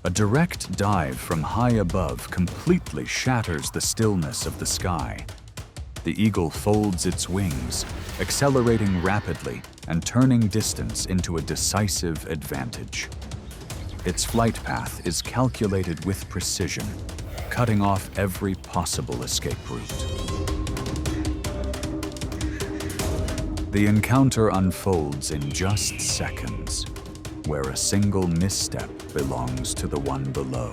A direct dive from high above completely shatters the stillness of the sky. The eagle folds its wings, accelerating rapidly and turning distance into a decisive advantage. Its flight path is calculated with precision, cutting off every possible escape route. The encounter unfolds in just seconds, where a single misstep belongs to the one below.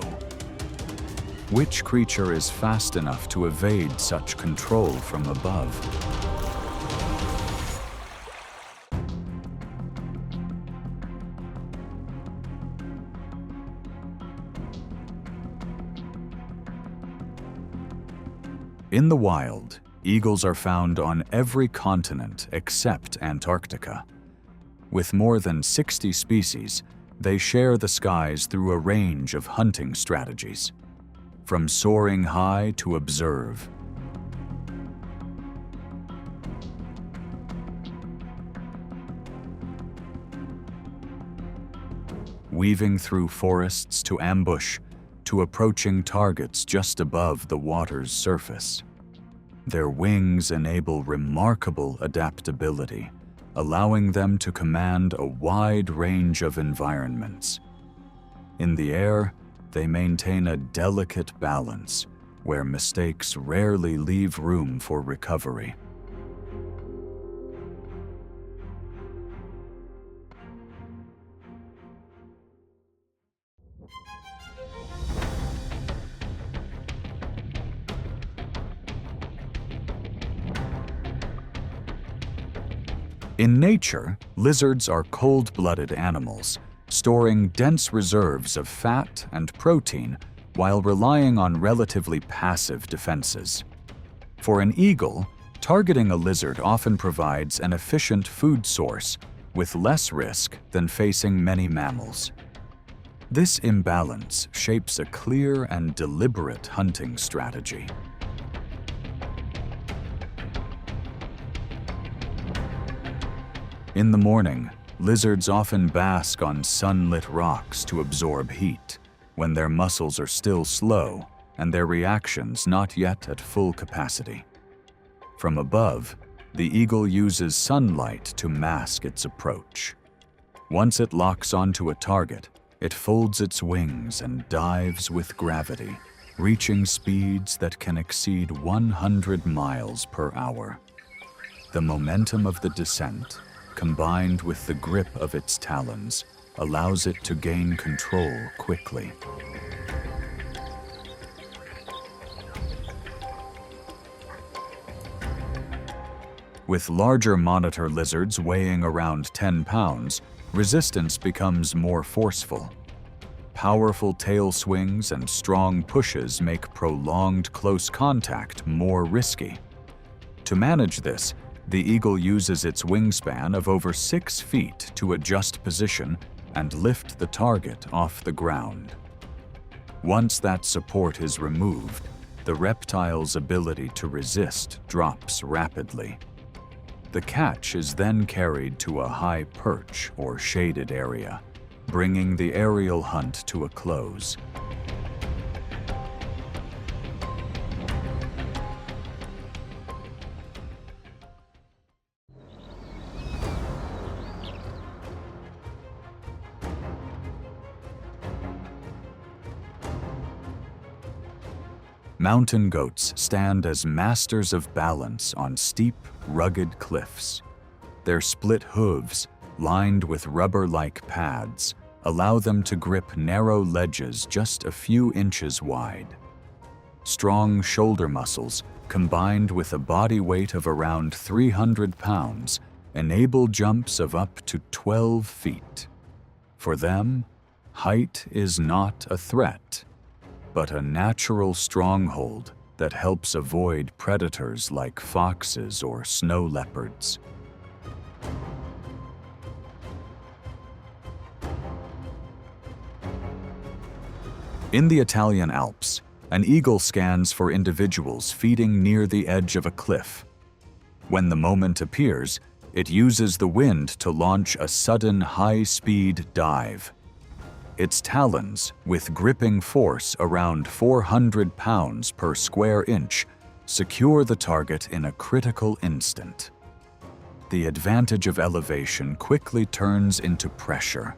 Which creature is fast enough to evade such control from above? In the wild, eagles are found on every continent except Antarctica. With more than 60 species, they share the skies through a range of hunting strategies, from soaring high to observe. Weaving through forests to ambush, to approaching targets just above the water's surface. Their wings enable remarkable adaptability, allowing them to command a wide range of environments. In the air, they maintain a delicate balance, where mistakes rarely leave room for recovery. In nature, lizards are cold-blooded animals, storing dense reserves of fat and protein while relying on relatively passive defenses. For an eagle, targeting a lizard often provides an efficient food source with less risk than facing many mammals. This imbalance shapes a clear and deliberate hunting strategy. In the morning, lizards often bask on sunlit rocks to absorb heat, when their muscles are still slow and their reactions not yet at full capacity. From above, the eagle uses sunlight to mask its approach. Once it locks onto a target, it folds its wings and dives with gravity, reaching speeds that can exceed 100 miles per hour. The momentum of the descent, combined with the grip of its talons, allows it to gain control quickly. With larger monitor lizards weighing around 10 pounds, resistance becomes more forceful. Powerful tail swings and strong pushes make prolonged close contact more risky. To manage this, the eagle uses its wingspan of over 6 feet to adjust position and lift the target off the ground. Once that support is removed, the reptile's ability to resist drops rapidly. The catch is then carried to a high perch or shaded area, bringing the aerial hunt to a close. Mountain goats stand as masters of balance on steep, rugged cliffs. Their split hooves, lined with rubber-like pads, allow them to grip narrow ledges just a few inches wide. Strong shoulder muscles, combined with a body weight of around 300 pounds, enable jumps of up to 12 feet. For them, height is not a threat, but a natural stronghold that helps avoid predators like foxes or snow leopards. In the Italian Alps, an eagle scans for individuals feeding near the edge of a cliff. When the moment appears, it uses the wind to launch a sudden high-speed dive. Its talons, with gripping force around 400 pounds per square inch, secure the target in a critical instant. The advantage of elevation quickly turns into pressure,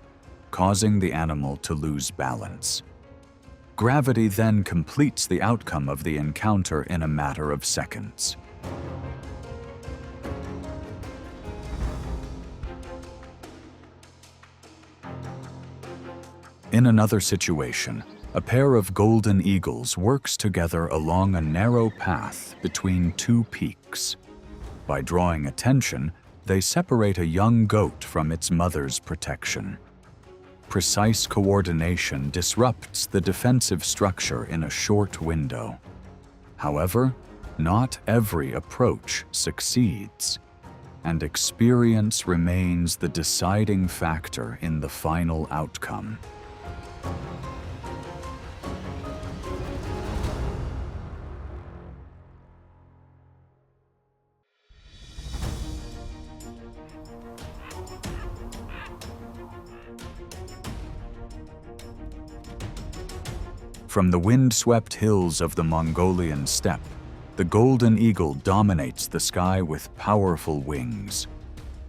causing the animal to lose balance. Gravity then completes the outcome of the encounter in a matter of seconds. In another situation, a pair of golden eagles works together along a narrow path between two peaks. By drawing attention, they separate a young goat from its mother's protection. Precise coordination disrupts the defensive structure in a short window. However, not every approach succeeds, and experience remains the deciding factor in the final outcome. From the wind-swept hills of the Mongolian steppe, the golden eagle dominates the sky with powerful wings.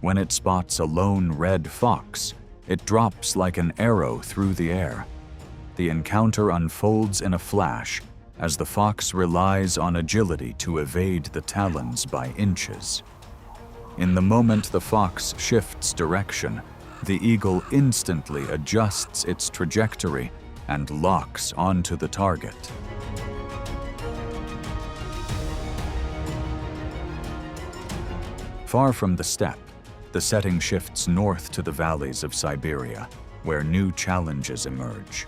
When it spots a lone red fox, it drops like an arrow through the air. The encounter unfolds in a flash as the fox relies on agility to evade the talons by inches. In the moment the fox shifts direction, the eagle instantly adjusts its trajectory and locks onto the target. Far from the steppe, the setting shifts north to the valleys of Siberia, where new challenges emerge.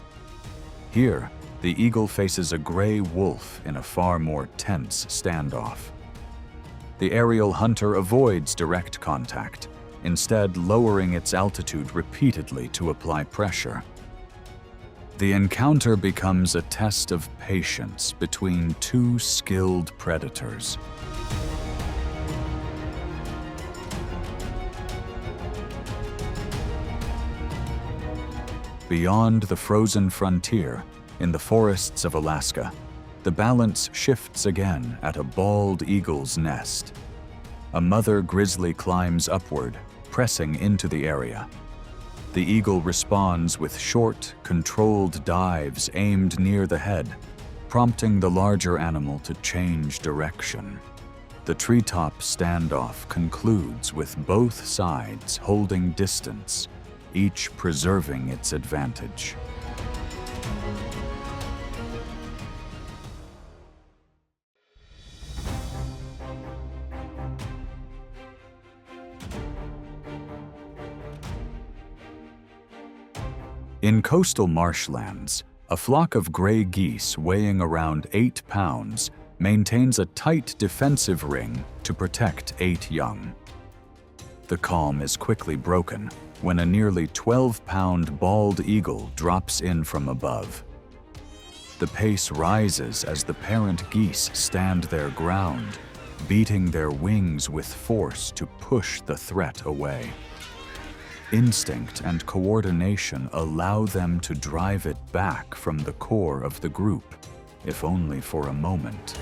Here, the eagle faces a gray wolf in a far more tense standoff. The aerial hunter avoids direct contact, instead lowering its altitude repeatedly to apply pressure. The encounter becomes a test of patience between two skilled predators. Beyond the frozen frontier, in the forests of Alaska, the balance shifts again at a bald eagle's nest. A mother grizzly climbs upward, pressing into the area. The eagle responds with short, controlled dives aimed near the head, prompting the larger animal to change direction. The treetop standoff concludes with both sides holding distance, each preserving its advantage. In coastal marshlands, a flock of gray geese weighing around 8 pounds maintains a tight defensive ring to protect 8 young. The calm is quickly broken when a nearly 12-pound bald eagle drops in from above. The pace rises as the parent geese stand their ground, beating their wings with force to push the threat away. Instinct and coordination allow them to drive it back from the core of the group, if only for a moment.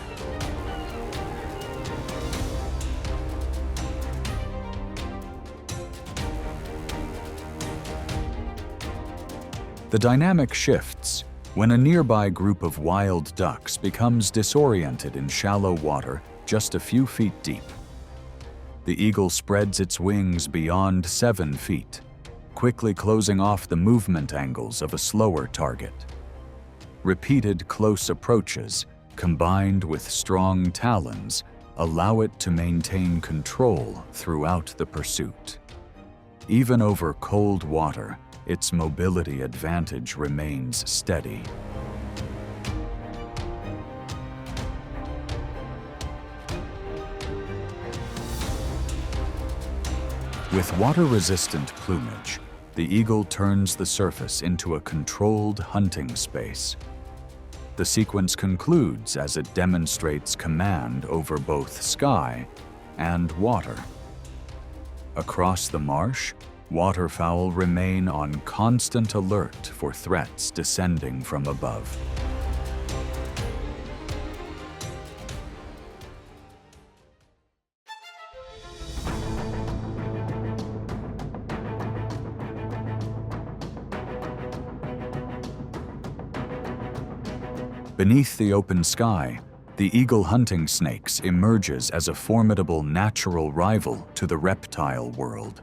The dynamic shifts when a nearby group of wild ducks becomes disoriented in shallow water just a few feet deep. The eagle spreads its wings beyond 7 feet, quickly closing off the movement angles of a slower target. Repeated close approaches, combined with strong talons, allow it to maintain control throughout the pursuit. Even over cold water, its mobility advantage remains steady. With water-resistant plumage, the eagle turns the surface into a controlled hunting space. The sequence concludes as it demonstrates command over both sky and water. Across the marsh, waterfowl remain on constant alert for threats descending from above. Beneath the open sky, the eagle hunting snakes emerges as a formidable natural rival to the reptile world.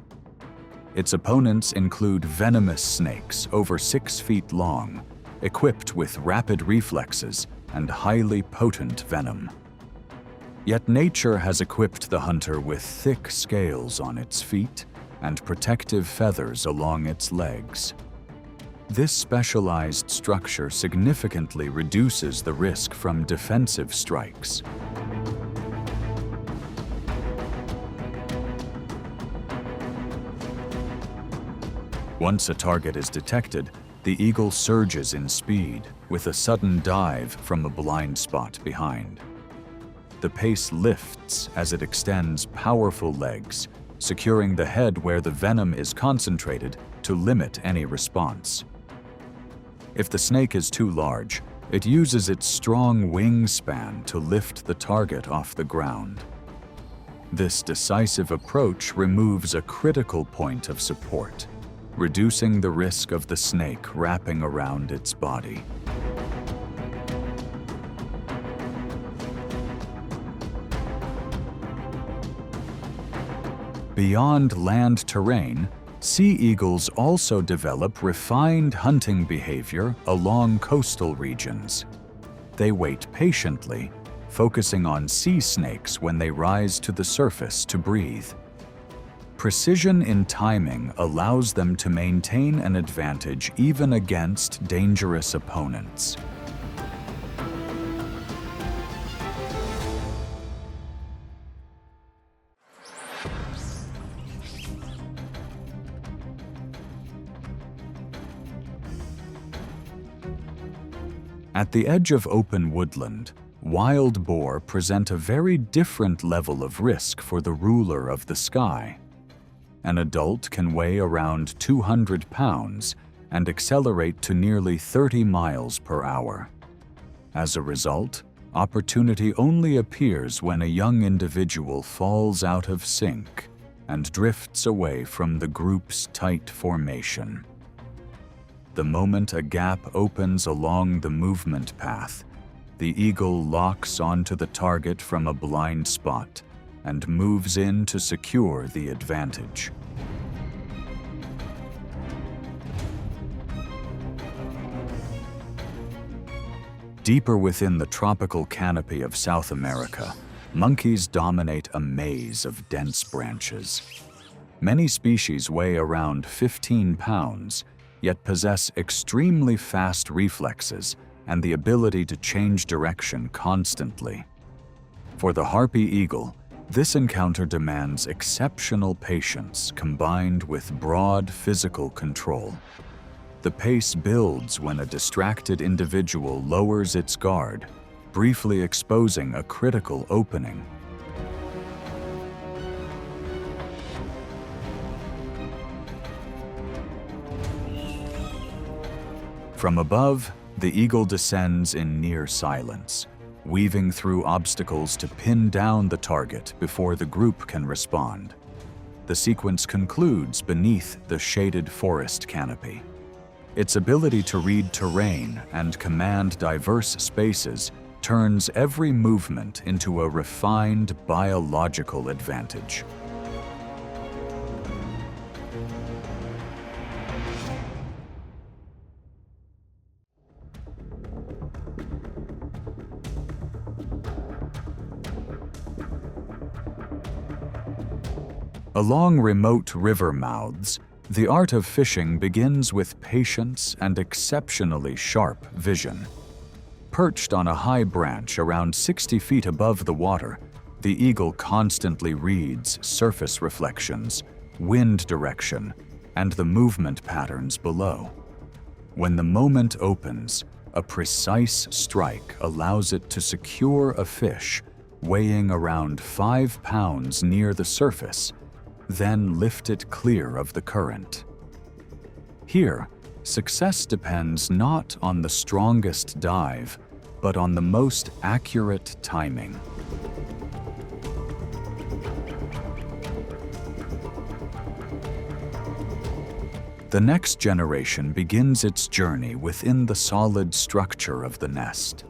Its opponents include venomous snakes over 6 feet long, equipped with rapid reflexes and highly potent venom. Yet nature has equipped the hunter with thick scales on its feet and protective feathers along its legs. This specialized structure significantly reduces the risk from defensive strikes. Once a target is detected, the eagle surges in speed with a sudden dive from a blind spot behind. The pace lifts as it extends powerful legs, securing the head where the venom is concentrated to limit any response. If the snake is too large, it uses its strong wingspan to lift the target off the ground. This decisive approach removes a critical point of support, reducing the risk of the snake wrapping around its body. Beyond land terrain, sea eagles also develop refined hunting behavior along coastal regions. They wait patiently, focusing on sea snakes when they rise to the surface to breathe. Precision in timing allows them to maintain an advantage even against dangerous opponents. At the edge of open woodland, wild boar present a very different level of risk for the ruler of the sky. An adult can weigh around 200 pounds and accelerate to nearly 30 miles per hour. As a result, opportunity only appears when a young individual falls out of sync and drifts away from the group's tight formation. The moment a gap opens along the movement path, the eagle locks onto the target from a blind spot and moves in to secure the advantage. Deeper within the tropical canopy of South America, monkeys dominate a maze of dense branches. Many species weigh around 15 pounds, yet possess extremely fast reflexes and the ability to change direction constantly. For the harpy eagle, this encounter demands exceptional patience combined with broad physical control. The pace builds when a distracted individual lowers its guard, briefly exposing a critical opening. From above, the eagle descends in near silence, weaving through obstacles to pin down the target before the group can respond. The sequence concludes beneath the shaded forest canopy. Its ability to read terrain and command diverse spaces turns every movement into a refined biological advantage. Along remote river mouths, the art of fishing begins with patience and exceptionally sharp vision. Perched on a high branch around 60 feet above the water, the eagle constantly reads surface reflections, wind direction, and the movement patterns below. When the moment opens, a precise strike allows it to secure a fish weighing around 5 pounds near the surface, then lift it clear of the current. Here, success depends not on the strongest dive, but on the most accurate timing. The next generation begins its journey within the solid structure of the nest.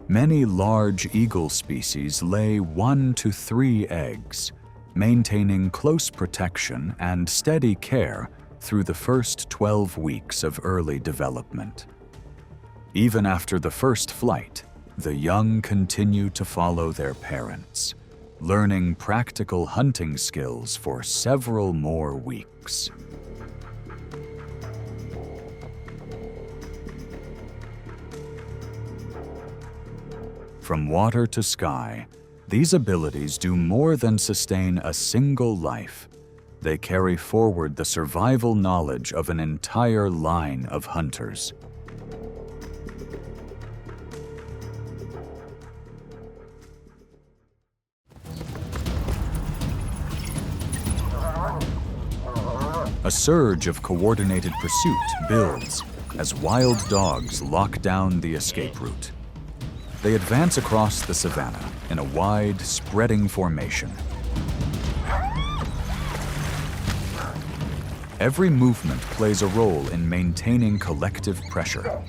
Many large eagle species lay 1 to 3 eggs, maintaining close protection and steady care through the first 12 weeks of early development. Even after the first flight, the young continue to follow their parents, learning practical hunting skills for several more weeks. From water to sky, these abilities do more than sustain a single life. They carry forward the survival knowledge of an entire line of hunters. A surge of coordinated pursuit builds as wild dogs lock down the escape route. They advance across the savanna in a wide, spreading formation. Every movement plays a role in maintaining collective pressure.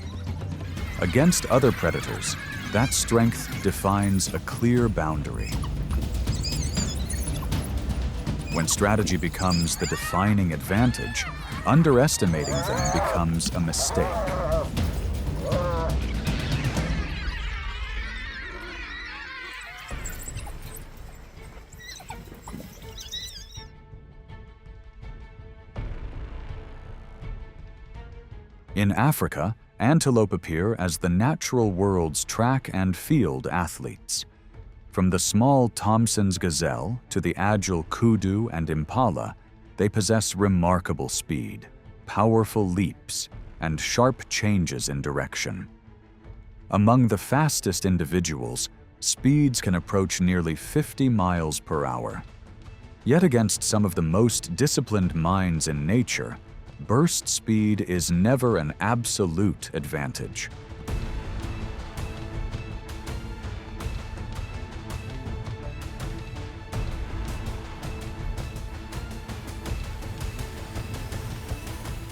Against other predators, that strength defines a clear boundary. When strategy becomes the defining advantage, underestimating them becomes a mistake. In Africa, antelope appear as the natural world's track and field athletes. From the small Thompson's gazelle to the agile kudu and impala, they possess remarkable speed, powerful leaps, and sharp changes in direction. Among the fastest individuals, speeds can approach nearly 50 miles per hour. Yet against some of the most disciplined minds in nature, burst speed is never an absolute advantage.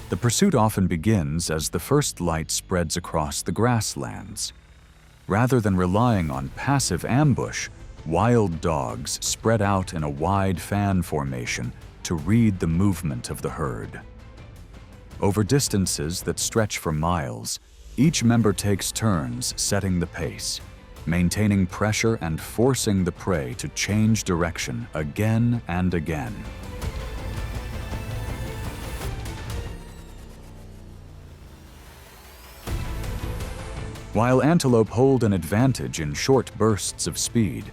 The pursuit often begins as the first light spreads across the grasslands. Rather than relying on passive ambush, wild dogs spread out in a wide fan formation to read the movement of the herd. Over distances that stretch for miles, each member takes turns setting the pace, maintaining pressure and forcing the prey to change direction again and again. While antelope hold an advantage in short bursts of speed,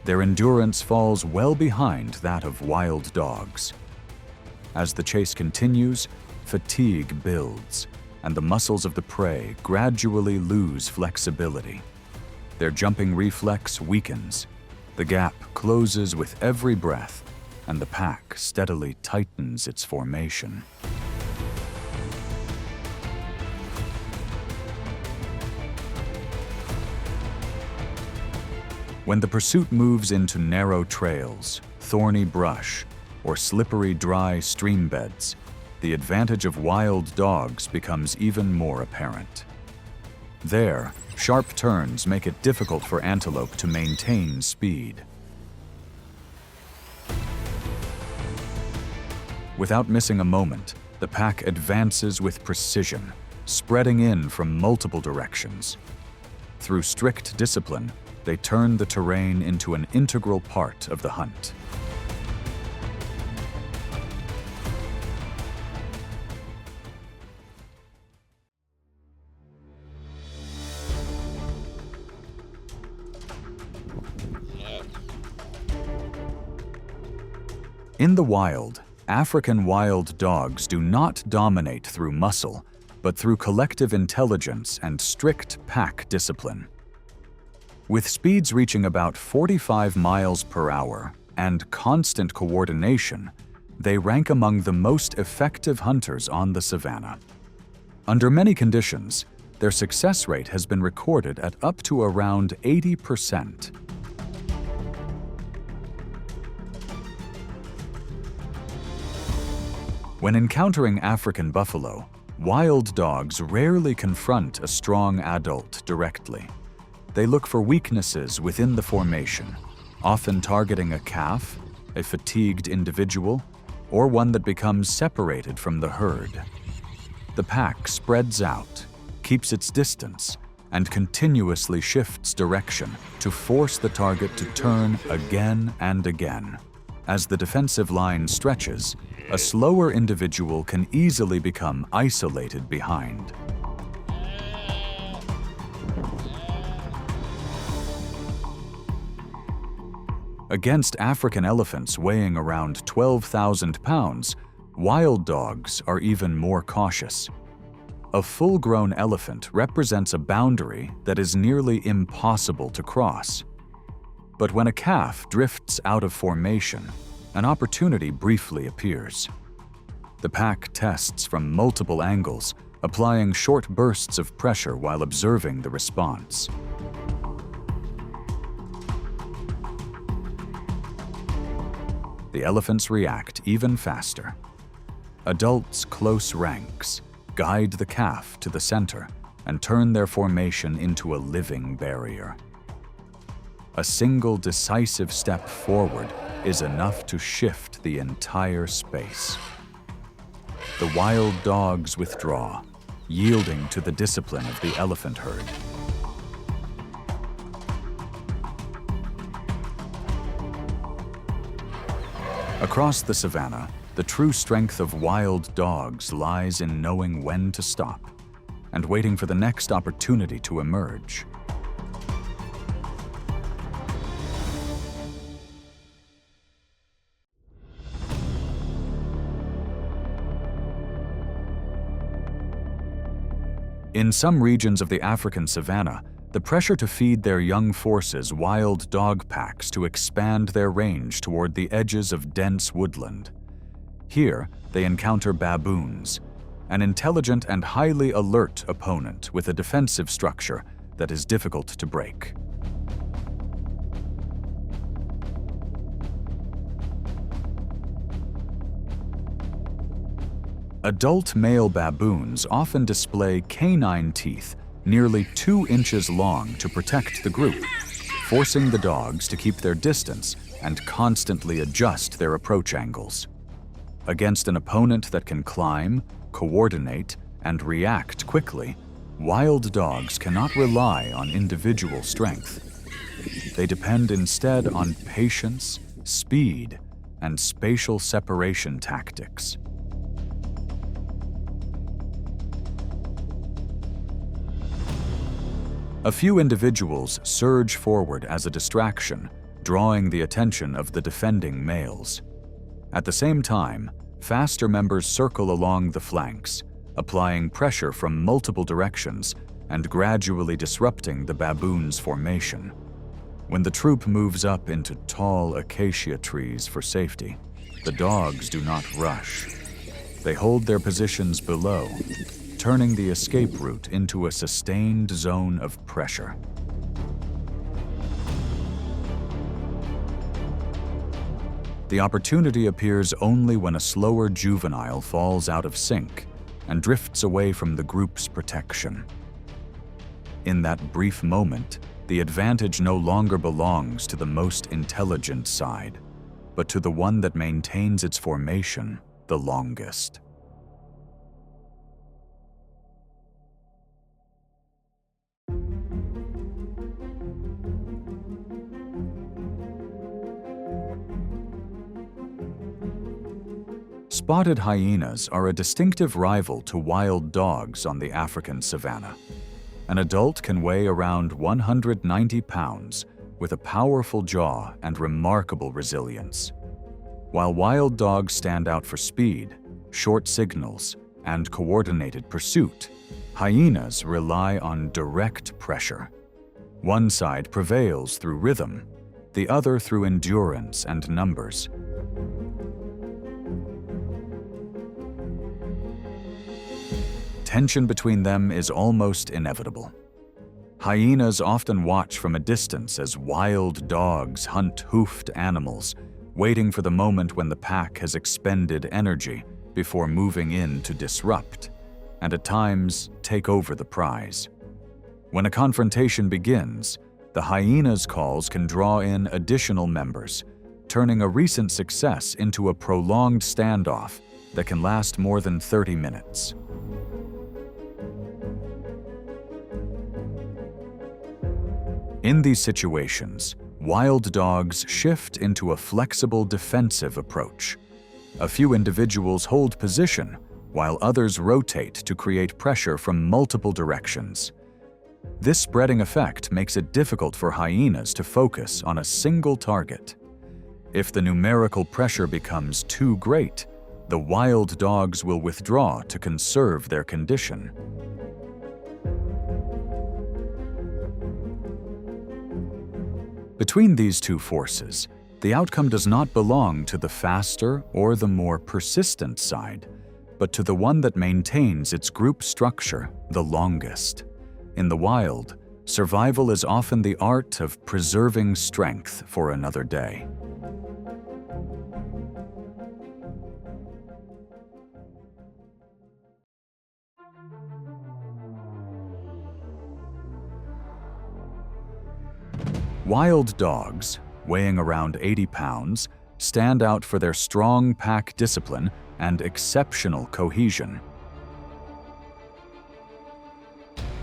their endurance falls well behind that of wild dogs. As the chase continues, fatigue builds, and the muscles of the prey gradually lose flexibility. Their jumping reflex weakens, the gap closes with every breath, and the pack steadily tightens its formation. When the pursuit moves into narrow trails, thorny brush, or slippery dry stream beds, the advantage of wild dogs becomes even more apparent. There, sharp turns make it difficult for antelope to maintain speed. Without missing a moment, the pack advances with precision, spreading in from multiple directions. Through strict discipline, they turn the terrain into an integral part of the hunt. In the wild, African wild dogs do not dominate through muscle, but through collective intelligence and strict pack discipline. With speeds reaching about 45 miles per hour and constant coordination, They rank among the most effective hunters on the savanna. Under many conditions, their success rate has been recorded at up to around 80%. When encountering African buffalo, wild dogs rarely confront a strong adult directly. They look for weaknesses within the formation, often targeting a calf, a fatigued individual, or one that becomes separated from the herd. The pack spreads out, keeps its distance, and continuously shifts direction to force the target to turn again and again. As the defensive line stretches, a slower individual can easily become isolated behind. Against African elephants weighing around 12,000 pounds, wild dogs are even more cautious. A full-grown elephant represents a boundary that is nearly impossible to cross. But when a calf drifts out of formation, an opportunity briefly appears. The pack tests from multiple angles, applying short bursts of pressure while observing the response. The elephants react even faster. Adults' close ranks guide the calf to the center and turn their formation into a living barrier. A single decisive step forward is enough to shift the entire space. The wild dogs withdraw, yielding to the discipline of the elephant herd. Across the savanna, the true strength of wild dogs lies in knowing when to stop and waiting for the next opportunity to emerge. In some regions of the African savanna, the pressure to feed their young forces wild dog packs to expand their range toward the edges of dense woodland. Here, they encounter baboons, an intelligent and highly alert opponent with a defensive structure that is difficult to break. Adult male baboons often display canine teeth nearly 2 inches long to protect the group, forcing the dogs to keep their distance and constantly adjust their approach angles. Against an opponent that can climb, coordinate, and react quickly, wild dogs cannot rely on individual strength. They depend instead on patience, speed, and spatial separation tactics. A few individuals surge forward as a distraction, drawing the attention of the defending males. At the same time, faster members circle along the flanks, applying pressure from multiple directions and gradually disrupting the baboon's formation. When the troop moves up into tall acacia trees for safety, the dogs do not rush. They hold their positions below, turning the escape route into a sustained zone of pressure. The opportunity appears only when a slower juvenile falls out of sync and drifts away from the group's protection. In that brief moment, the advantage no longer belongs to the most intelligent side, but to the one that maintains its formation the longest. Spotted hyenas are a distinctive rival to wild dogs on the African savanna. An adult can weigh around 190 pounds with a powerful jaw and remarkable resilience. While wild dogs stand out for speed, short signals, and coordinated pursuit, hyenas rely on direct pressure. One side prevails through rhythm, the other through endurance and numbers. tension between them is almost inevitable. Hyenas often watch from a distance as wild dogs hunt hoofed animals, waiting for the moment when the pack has expended energy before moving in to disrupt, and at times take over the prize. When a confrontation begins, the hyena's calls can draw in additional members, turning a recent success into a prolonged standoff that can last more than 30 minutes. In these situations, wild dogs shift into a flexible defensive approach. A few individuals hold position, while others rotate to create pressure from multiple directions. This spreading effect makes it difficult for hyenas to focus on a single target. If the numerical pressure becomes too great, the wild dogs will withdraw to conserve their condition. Between these two forces, the outcome does not belong to the faster or the more persistent side, but to the one that maintains its group structure the longest. In the wild, survival is often the art of preserving strength for another day. Wild dogs, weighing around 80 pounds, stand out for their strong pack discipline and exceptional cohesion.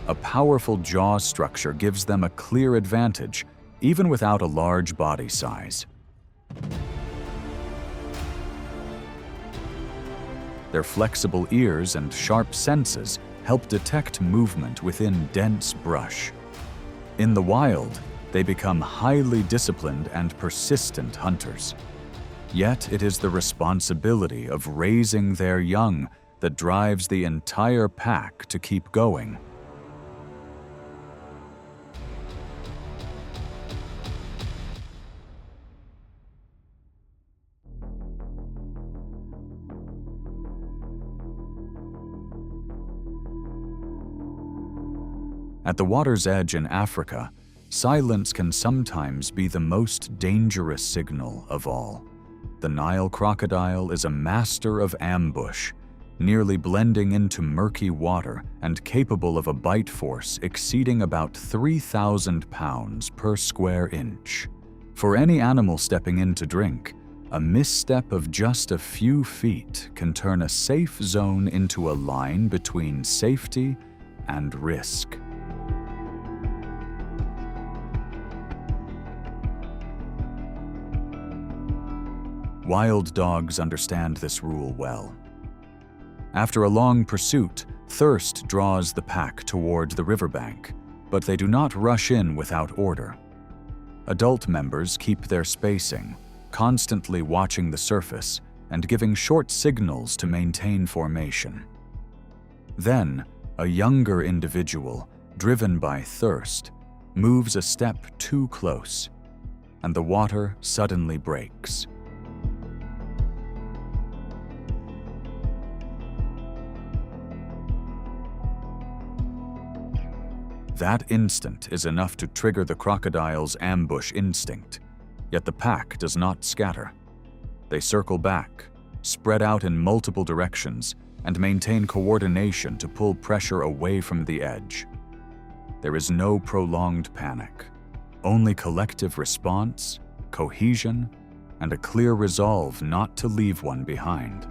A powerful jaw structure gives them a clear advantage, even without a large body size. Their flexible ears and sharp senses help detect movement within dense brush. In the wild, they become highly disciplined and persistent hunters. Yet it is the responsibility of raising their young that drives the entire pack to keep going. At the water's edge in Africa, silence can sometimes be the most dangerous signal of all. The Nile crocodile is a master of ambush, nearly blending into murky water and capable of a bite force exceeding about 3,000 pounds per square inch. For any animal stepping in to drink, a misstep of just a few feet can turn a safe zone into a line between safety and risk. Wild dogs understand this rule well. After a long pursuit, thirst draws the pack toward the riverbank, but they do not rush in without order. Adult members keep their spacing, constantly watching the surface and giving short signals to maintain formation. Then, a younger individual, driven by thirst, moves a step too close, and the water suddenly breaks. That instant is enough to trigger the crocodile's ambush instinct, yet the pack does not scatter. They circle back, spread out in multiple directions, and maintain coordination to pull pressure away from the edge. There is no prolonged panic, only collective response, cohesion, and a clear resolve not to leave one behind.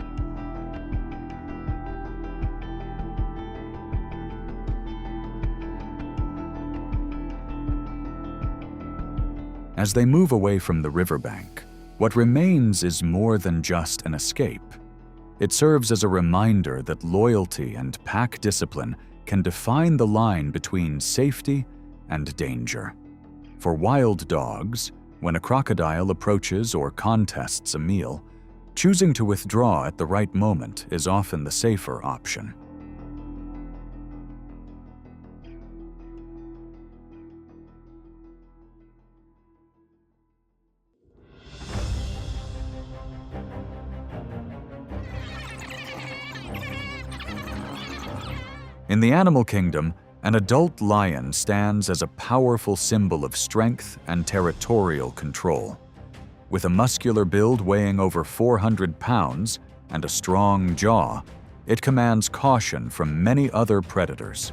As they move away from the riverbank, what remains is more than just an escape. It serves as a reminder that loyalty and pack discipline can define the line between safety and danger. For wild dogs, when a crocodile approaches or contests a meal, choosing to withdraw at the right moment is often the safer option. In the animal kingdom, an adult lion stands as a powerful symbol of strength and territorial control. With a muscular build weighing over 400 pounds and a strong jaw, it commands caution from many other predators.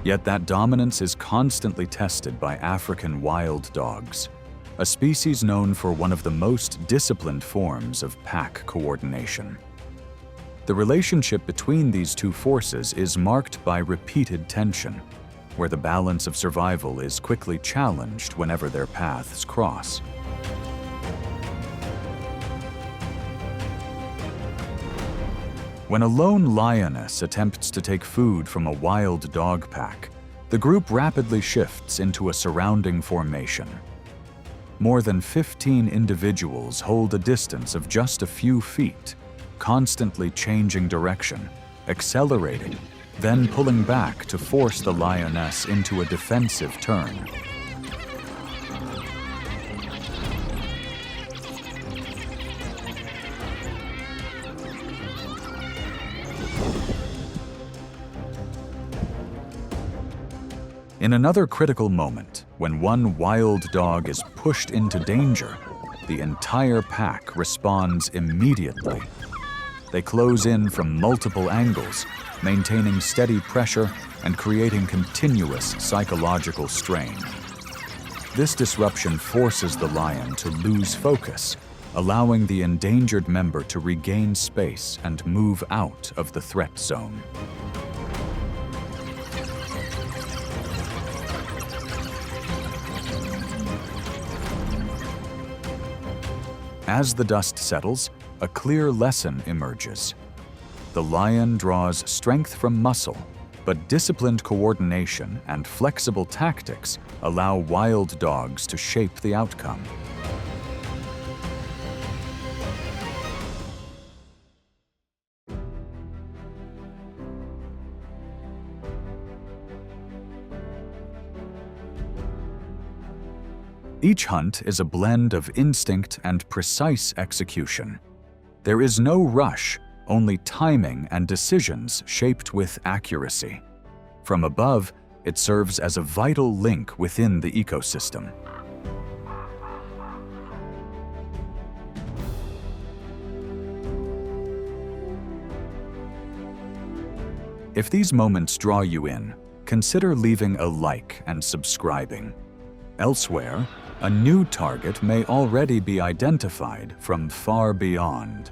Yet that dominance is constantly tested by African wild dogs, a species known for one of the most disciplined forms of pack coordination. The relationship between these two forces is marked by repeated tension, where the balance of survival is quickly challenged whenever their paths cross. When a lone lioness attempts to take food from a wild dog pack, the group rapidly shifts into a surrounding formation. More than 15 individuals hold a distance of just a few feet, constantly changing direction, accelerating, then pulling back to force the lioness into a defensive turn. In another critical moment, when one wild dog is pushed into danger, the entire pack responds immediately. They close in from multiple angles, maintaining steady pressure and creating continuous psychological strain. This disruption forces the lion to lose focus, allowing the endangered member to regain space and move out of the threat zone. As the dust settles, a clear lesson emerges. The lion draws strength from muscle, but disciplined coordination and flexible tactics allow wild dogs to shape the outcome. Each hunt is a blend of instinct and precise execution. There is no rush, only timing and decisions shaped with accuracy. From above, it serves as a vital link within the ecosystem. If these moments draw you in, consider leaving a like and subscribing. Elsewhere, a new target may already be identified from far beyond.